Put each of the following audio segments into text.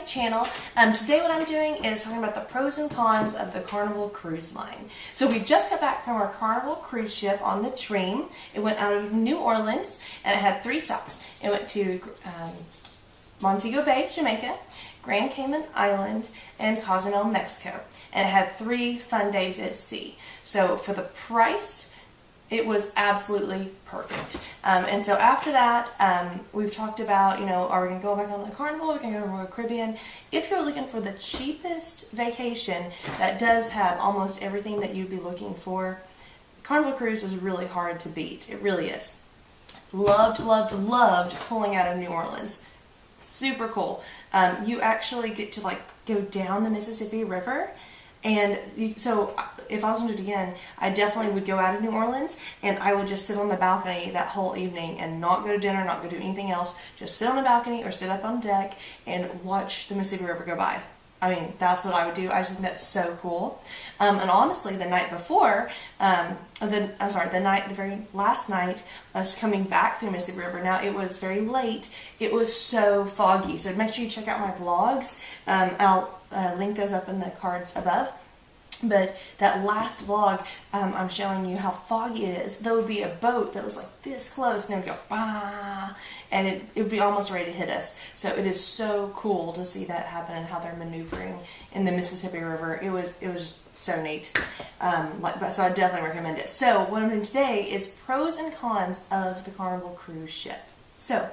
channel. Today what I'm doing is talking about the pros and cons of the Carnival cruise line. So we just got back from our Carnival cruise ship on the Dream. It went out of New Orleans and it had 3 stops. It went to Montego Bay, Jamaica, Grand Cayman Island, and Cozumel, Mexico. And it had 3 fun days at sea. So for the price, it was absolutely perfect. And so after that, we've talked about, are we going to go back on the Carnival? We're going to go to Royal Caribbean. If you're looking for the cheapest vacation that does have almost everything that you'd be looking for, Carnival Cruise is really hard to beat. It really is. Loved, loved, loved pulling out of New Orleans. Super cool. You actually get to go down the Mississippi River. And so if I was going to do it again, I definitely would go out of New Orleans and I would just sit on the balcony that whole evening and not go to dinner, not go do anything else. Just sit on the balcony or sit up on deck and watch the Mississippi River go by. I mean, that's what I would do. I just think that's so cool. And honestly, the night before, the very last night, us coming back through Mississippi River, now it was very late. It was so foggy. So make sure you check out my vlogs. I'll link those up in the cards above. But that last vlog, I'm showing you how foggy it is. There would be a boat that was like this close, and it would go, bah, and it would be almost ready to hit us. So it is so cool to see that happen and how they're maneuvering in the Mississippi River. It was just so neat. So I definitely recommend it. So what I'm doing today is pros and cons of the Carnival cruise ship. So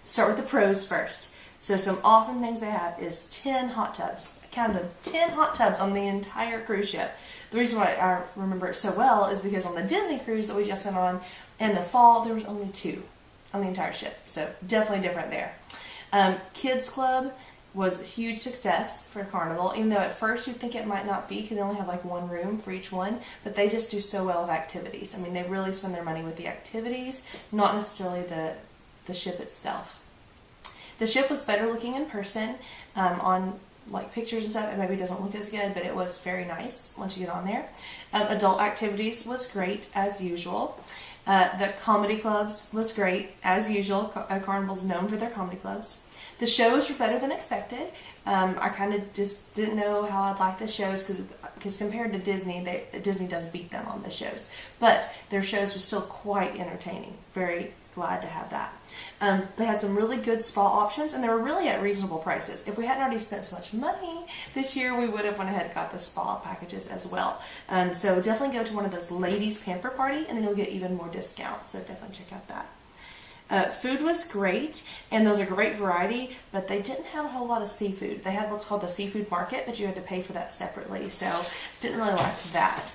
start with the pros first. So some awesome things they have is 10 hot tubs. I counted 10 hot tubs on the entire cruise ship. The reason why I remember it so well is because on the Disney cruise that we just went on in the fall, there was only 2 on the entire ship. So definitely different there. Kids Club was a huge success for Carnival, even though at first you'd think it might not be because they only have like 1 room for each one, but they just do so well with activities. I mean, they really spend their money with the activities, not necessarily the ship itself. The ship was better looking in person on pictures and stuff. It maybe doesn't look as good, but it was very nice once you get on there. Adult activities was great as usual. The comedy clubs was great as usual. Carnival's known for their comedy clubs. The shows were better than expected. I kind of just didn't know how I'd like the shows because compared to Disney, Disney does beat them on the shows. But their shows were still quite entertaining. Very glad to have that. They had some really good spa options and they were really at reasonable prices. If we hadn't already spent so much money this year, we would have went ahead and got the spa packages as well. So definitely go to one of those ladies pamper party and then you'll get even more discounts. So definitely check out that. Food was great, and those are great variety, but they didn't have a whole lot of seafood. They had what's called the seafood market, but you had to pay for that separately, so didn't really like that.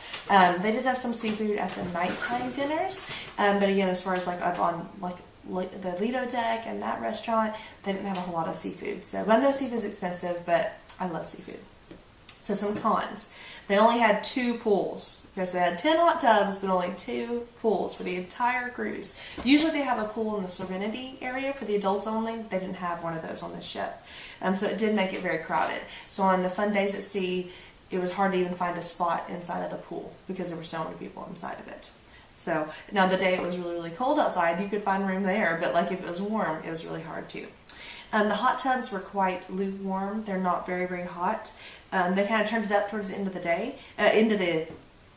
They did have some seafood at the nighttime dinners, but again, as far as up on the Lido deck and that restaurant, they didn't have a whole lot of seafood. So, but I know seafood is expensive, but I love seafood. So some cons. They only had 2 pools. Okay, so they had 10 hot tubs, but only 2 pools for the entire cruise. Usually they have a pool in the Serenity area for the adults only. They didn't have one of those on the ship. So it did make it very crowded. So on the fun days at sea, it was hard to even find a spot inside of the pool because there were so many people inside of it. So now the day it was really, really cold outside, you could find room there, but if it was warm, it was really hard too. The hot tubs were quite lukewarm. They're not very, very hot. They kind of turned it up towards the end of the day, into the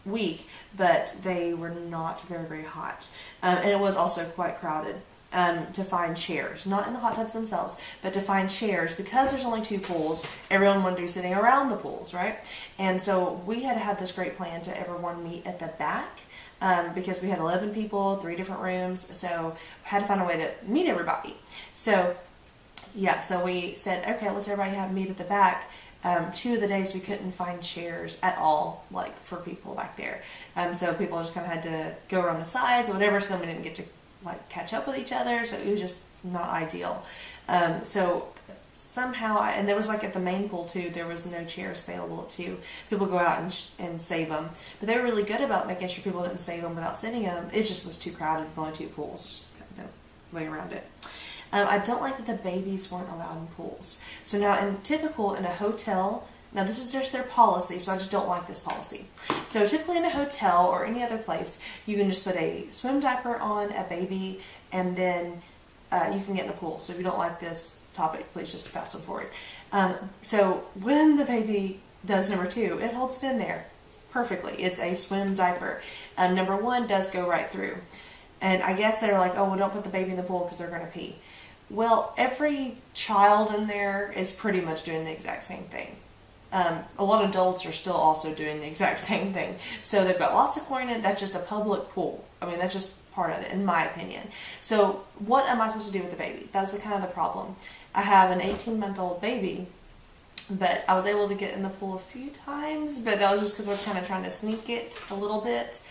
week, but they were not very, very hot. And it was also quite crowded to find chairs, not in the hot tubs themselves, but to find chairs because there's only 2 pools. Everyone wanted to be sitting around the pools, right? And so we had this great plan to everyone meet at the back. Because we had 11 people, 3 different rooms, so had to find a way to meet everybody. So yeah, so we said, okay, let's everybody meet at the back. 2 of the days we couldn't find chairs at all, for people back there. So people just kind of had to go around the sides or whatever, so then we didn't get to catch up with each other, so it was just not ideal. So somehow, and there was at the main pool too, there was no chairs available too. People go out and save them, but they were really good about making sure people didn't save them without sitting them. It just was too crowded with only 2 pools, just no way around it. I don't like that the babies weren't allowed in pools. So now in a hotel, now this is just their policy, so I just don't like this policy. So typically in a hotel or any other place, you can just put a swim diaper on a baby and then you can get in a pool. So if you don't like this topic, please just fast forward. So when the baby does number 2, it holds it in there perfectly. It's a swim diaper. Number 1 does go right through. And I guess they're like, oh, well, don't put the baby in the pool because they're going to pee. Well, every child in there is pretty much doing the exact same thing. A lot of adults are still also doing the exact same thing. So they've got lots of chlorine in it. That's just a public pool. I mean, that's just part of it, in my opinion. So what am I supposed to do with the baby? That's kind of the problem. I have an 18-month-old baby, but I was able to get in the pool a few times, but that was just because I was kind of trying to sneak it a little bit.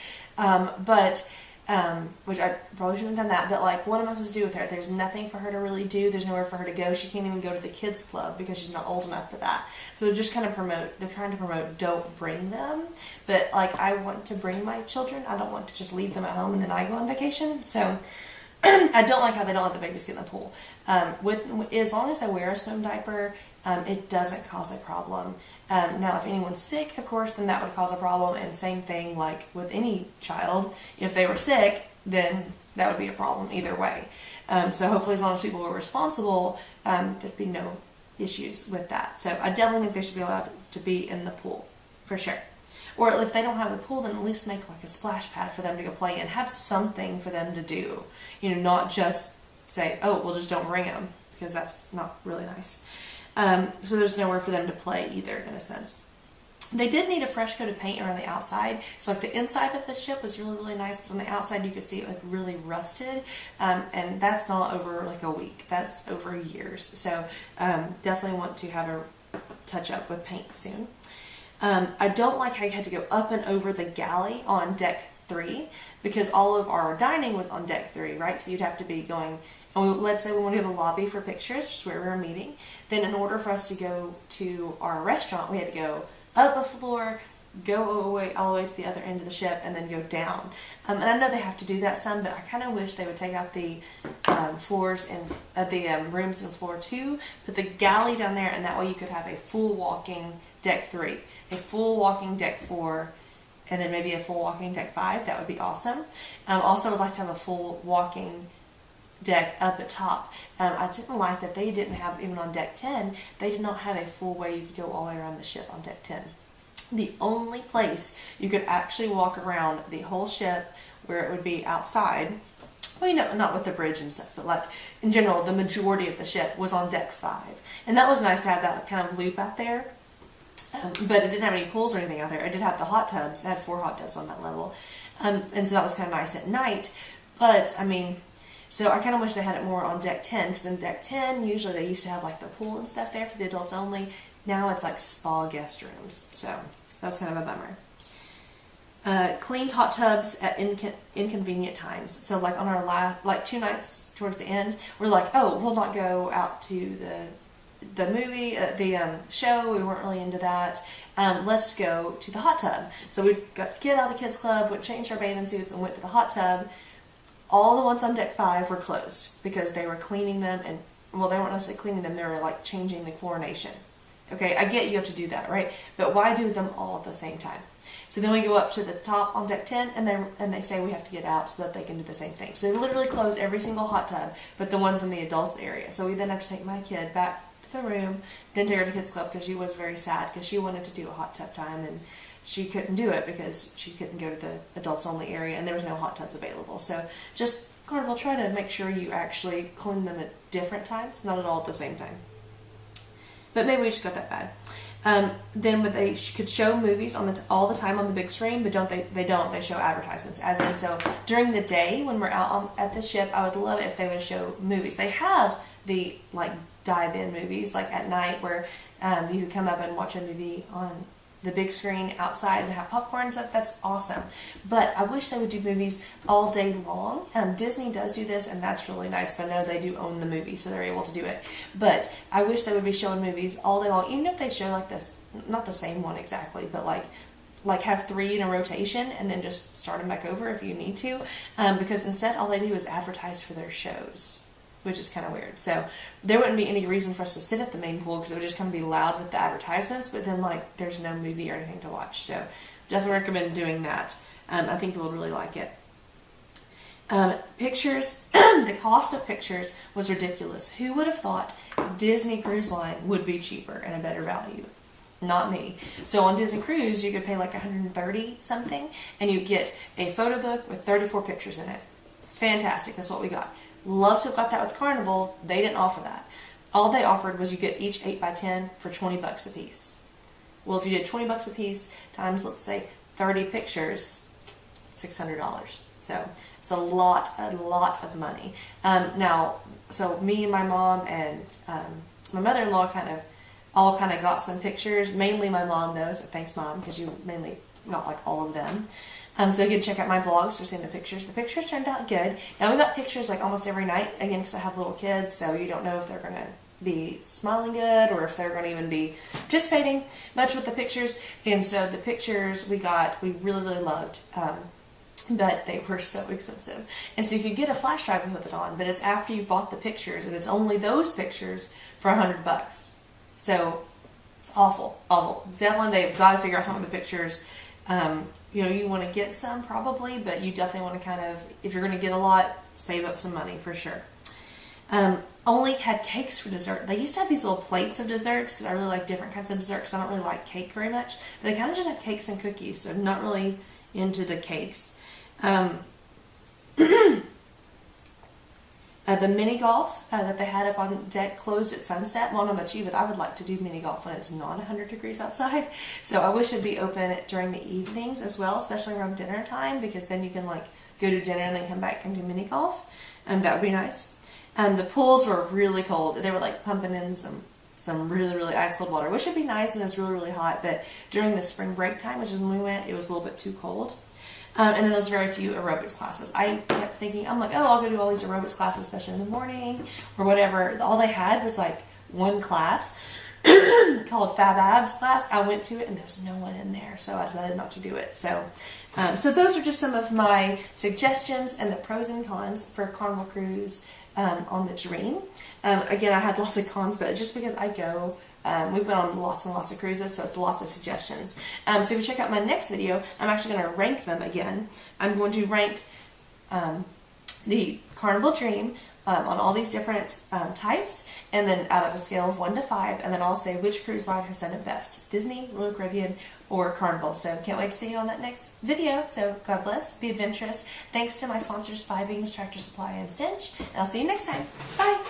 Which I probably shouldn't have done that, but like, what am I supposed to do with her? There's nothing for her to really do. There's nowhere for her to go. She can't even go to the kids club because she's not old enough for that. So they're just kind of they're trying to promote don't bring them. But like, I want to bring my children. I don't want to just leave them at home and then I go on vacation. So I don't like how they don't let the babies get in the pool. As long as they wear a swim diaper, it doesn't cause a problem. Now, if anyone's sick, of course, then that would cause a problem. And same thing, like with any child, if they were sick, then that would be a problem either way. So hopefully, as long as people were responsible, there'd be no issues with that. So I definitely think they should be allowed to be in the pool, for sure. Or if they don't have the pool, then at least make like a splash pad for them to go play in. Have something for them to do. You know, not just say, oh, well, just don't bring them, because that's not really nice. So there's nowhere for them to play either, in a sense. They did need a fresh coat of paint around the outside. So like the inside of the ship was really, really nice. But on the outside, you could see it like really rusted. And that's not over like a week. That's over years. So definitely want to have a touch up with paint soon. I don't like how you had to go up and over the galley on deck 3 because all of our dining was on deck 3, right? So you'd have to be going, and let's say we want to go to the lobby for pictures, which is where we were meeting. Then in order for us to go to our restaurant, we had to go up a floor, go all the way to the other end of the ship, and then go down. And I know they have to do that some, but I kind of wish they would take out the floors and the rooms in floor 2, put the galley down there, and that way you could have a full walking deck 3, a full walking deck 4, and then maybe a full walking deck 5. That would be awesome. Also would like to have a full walking deck up at top. I didn't like that they didn't have, even on deck 10, they did not have a full way you could go all the way around the ship on deck 10. The only place you could actually walk around the whole ship where it would be outside, well, you know, not with the bridge and stuff, but like in general, the majority of the ship was on deck 5. And that was nice to have that kind of loop out there. But it didn't have any pools or anything out there. It did have the hot tubs. It had 4 hot tubs on that level. And so that was kind of nice at night. But, I mean, so I kind of wish they had it more on deck 10, because in deck 10, usually they used to have like the pool and stuff there for the adults only. Now it's like spa guest rooms. So that was kind of a bummer. Cleaned hot tubs at inconvenient times. So like on our like 2 nights towards the end, we're like, oh, we'll not go out to the movie, the show. We weren't really into that. Let's go to the hot tub. So we got the kid out of the kids club, went changed our bathing suits, and went to the hot tub. All the ones on deck 5 were closed because they were cleaning them, and well, they weren't necessarily cleaning them. They were like changing the chlorination. Okay, I get you have to do that, right? But why do them all at the same time? So then we go up to the top on deck 10, and they say we have to get out so that they can do the same thing. So they literally close every single hot tub, but the ones in the adults area. So we then have to take my kid back to the room, didn't take her to kids club because she was very sad because she wanted to do a hot tub time, and she couldn't do it because she couldn't go to the adults only area and there was no hot tubs available. So just Carnival, try to make sure you actually clean them at different times, not at all at the same time. But maybe we just got that bad. Then they could show movies on all the time on the big screen, but they don't. They show advertisements. As in, so during the day when we're out at the ship, I would love it if they would show movies. They have the like dive-in movies like at night where you could come up and watch a movie on the big screen outside and have popcorn and stuff. That's awesome. But I wish they would do movies all day long. Disney does do this, and that's really nice, but I know they do own the movie, so they're able to do it. But I wish they would be showing movies all day long, even if they show like this, not the same one exactly, but like have 3 in a rotation and then just start them back over if you need to. Because instead all they do is advertise for their shows, which is kind of weird. So there wouldn't be any reason for us to sit at the main pool because it would just kind of be loud with the advertisements, but then like there's no movie or anything to watch. So definitely recommend doing that. I think people would really like it. Pictures, the cost of pictures was ridiculous. Who would have thought Disney Cruise Line would be cheaper and a better value? Not me. So on Disney Cruise, you could pay like $130 something, and you get a photo book with 34 pictures in it. Fantastic. That's what we got. Love to have got that with Carnival. They didn't offer that. All they offered was you get each 8x10 for $20 a piece. Well, if you did $20 a piece times, let's say, 30 pictures, $600. So it's a lot of money. Now, so me and my mom and my mother-in-law all got some pictures. Mainly my mom though, so thanks Mom, because you mainly got like all of them. So you can check out my vlogs for seeing the pictures. The pictures turned out good. Now we got pictures like almost every night, again, because I have little kids, so you don't know if they're going to be smiling good or if they're going to even be participating much with the pictures. And so the pictures we got, we really loved. But they were so expensive. And so you could get a flash drive and put it on, but it's after you've bought the pictures, and it's only those pictures for $100. So it's awful. Definitely they've got to figure out some of the pictures. You want to get some probably, but you definitely want to if you're going to get a lot, save up some money for sure. Only had cakes for dessert. They used to have these little plates of desserts because I really like different kinds of desserts. I don't really like cake very much, but they kind of just have cakes and cookies, so I'm not really into the cakes. The mini golf that they had up on deck closed at sunset. Well, I don't know about you, but I would like to do mini golf when it's not 100 degrees outside. So I wish it'd be open during the evenings as well, especially around dinner time, because then you can like go to dinner and then come back and do mini golf. That would be nice. The pools were really cold. They were like pumping in some really ice cold water, which would be nice when it's really hot. But during the spring break time, which is when we went, it was a little bit too cold. And then there's very few aerobics classes. I kept thinking, I'm like, oh, I'll go do all these aerobics classes, especially in the morning or whatever. All they had was like one class called Fab Abs class. I went to it and there was no one in there, so I decided not to do it. So those are just some of my suggestions and the pros and cons for Carnival Cruise on the Dream. Again, I had lots of cons, but just because I go, we've been on lots and lots of cruises, so it's lots of suggestions. So if you check out my next video, I'm actually going to rank them again. I'm going to rank the Carnival Dream on all these different types, and then out of a scale of 1 to 5, and then I'll say which cruise line has done it best, Disney, Royal Caribbean, or Carnival. So can't wait to see you on that next video. So God bless, be adventurous. Thanks to my sponsors, 5 Beans, Tractor Supply, and Cinch, and I'll see you next time. Bye!